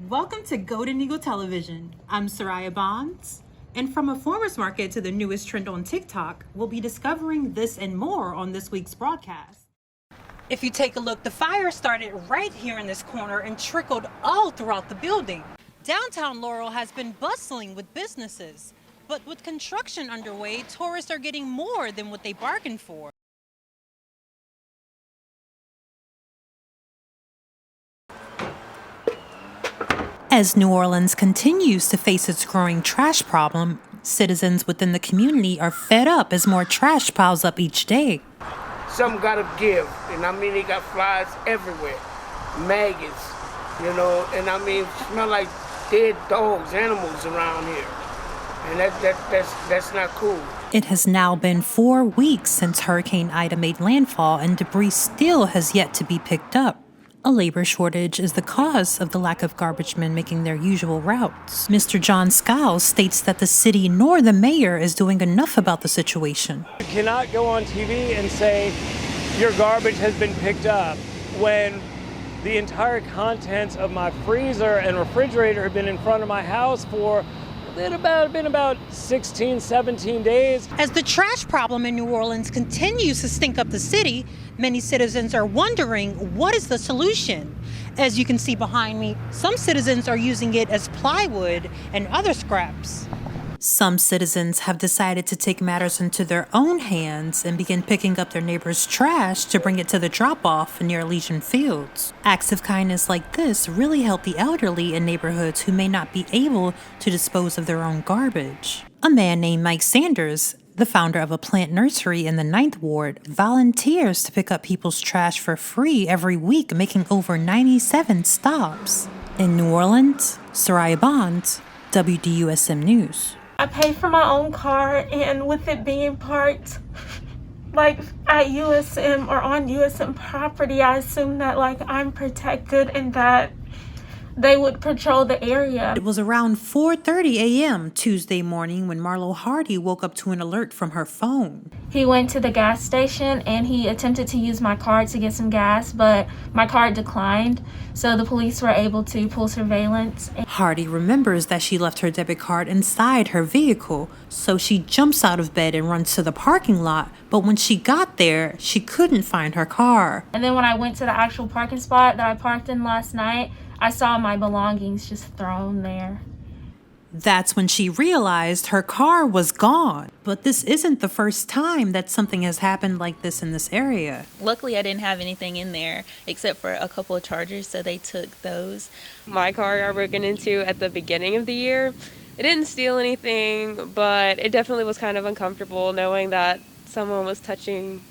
Welcome to Golden Eagle Television. I'm Sariah Bonds, and from a farmer's market to the newest trend on TikTok, we'll be discovering this and more on this week's broadcast. If you take a look, the fire started right here in this corner and trickled all throughout the building. Downtown Laurel has been bustling with businesses, but with construction underway, tourists are getting more than what they bargained for. As New Orleans continues to face its growing trash problem, citizens within the community are fed up as more trash piles up each day. Something gotta give, and I mean, they got flies everywhere, maggots, and I mean, smell like dead dogs, animals around here, and that's not cool. It has now been 4 weeks since Hurricane Ida made landfall, and debris still has yet to be picked up. A labor shortage is the cause of the lack of garbage men making their usual routes. Mr. John Skiles states that the city nor the mayor is doing enough about the situation. You cannot go on TV and say your garbage has been picked up when the entire contents of my freezer and refrigerator have been in front of my house for been about 16, 17 days. As the trash problem in New Orleans continues to stink up the city, many citizens are wondering what is the solution. As you can see behind me, some citizens are using it as plywood and other scraps. Some citizens have decided to take matters into their own hands and begin picking up their neighbors' trash to bring it to the drop-off near Elysian Fields. Acts of kindness like this really help the elderly in neighborhoods who may not be able to dispose of their own garbage. A man named Mike Sanders, the founder of a plant nursery in the 9th Ward, volunteers to pick up people's trash for free every week, making over 97 stops. In New Orleans, Sariah Bonds, WDUSM News. I pay for my own car, and with it being parked like at USM or on USM property, I assume that like I'm protected and that they would patrol the area. It was around 4:30 a.m. Tuesday morning when Marlo Hardy woke up to an alert from her phone. He went to the gas station and he attempted to use my card to get some gas, but my card declined, so the police were able to pull surveillance. Hardy remembers that she left her debit card inside her vehicle, so she jumps out of bed and runs to the parking lot, but when she got there, she couldn't find her car. And then when I went to the actual parking spot that I parked in last night, I saw my belongings just thrown there. That's when she realized her car was gone. But this isn't the first time that something has happened like this in this area. Luckily, I didn't have anything in there except for a couple of chargers, so they took those. My car got broken into at the beginning of the year. It didn't steal anything, but it definitely was kind of uncomfortable knowing that someone was touching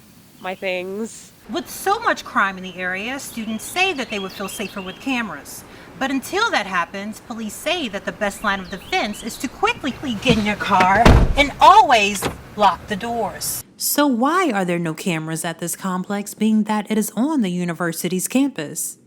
my things. With so much crime in the area, students say that they would feel safer with cameras. But until that happens, police say that the best line of defense is to quickly get in your car and always lock the doors. So why are there no cameras at this complex, being that it is on the university's campus?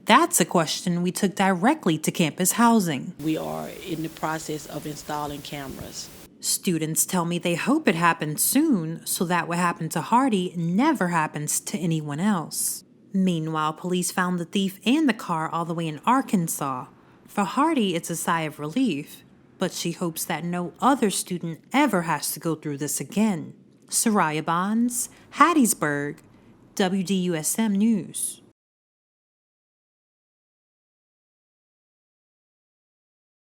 That's a question we took directly to campus housing. We are in the process of installing cameras. Students tell me they hope it happens soon so that what happened to Hardy never happens to anyone else. Meanwhile, police found the thief and the car all the way in Arkansas. For Hardy, it's a sigh of relief, but she hopes that no other student ever has to go through this again. Sariah Bonds, Hattiesburg, WDUSM News.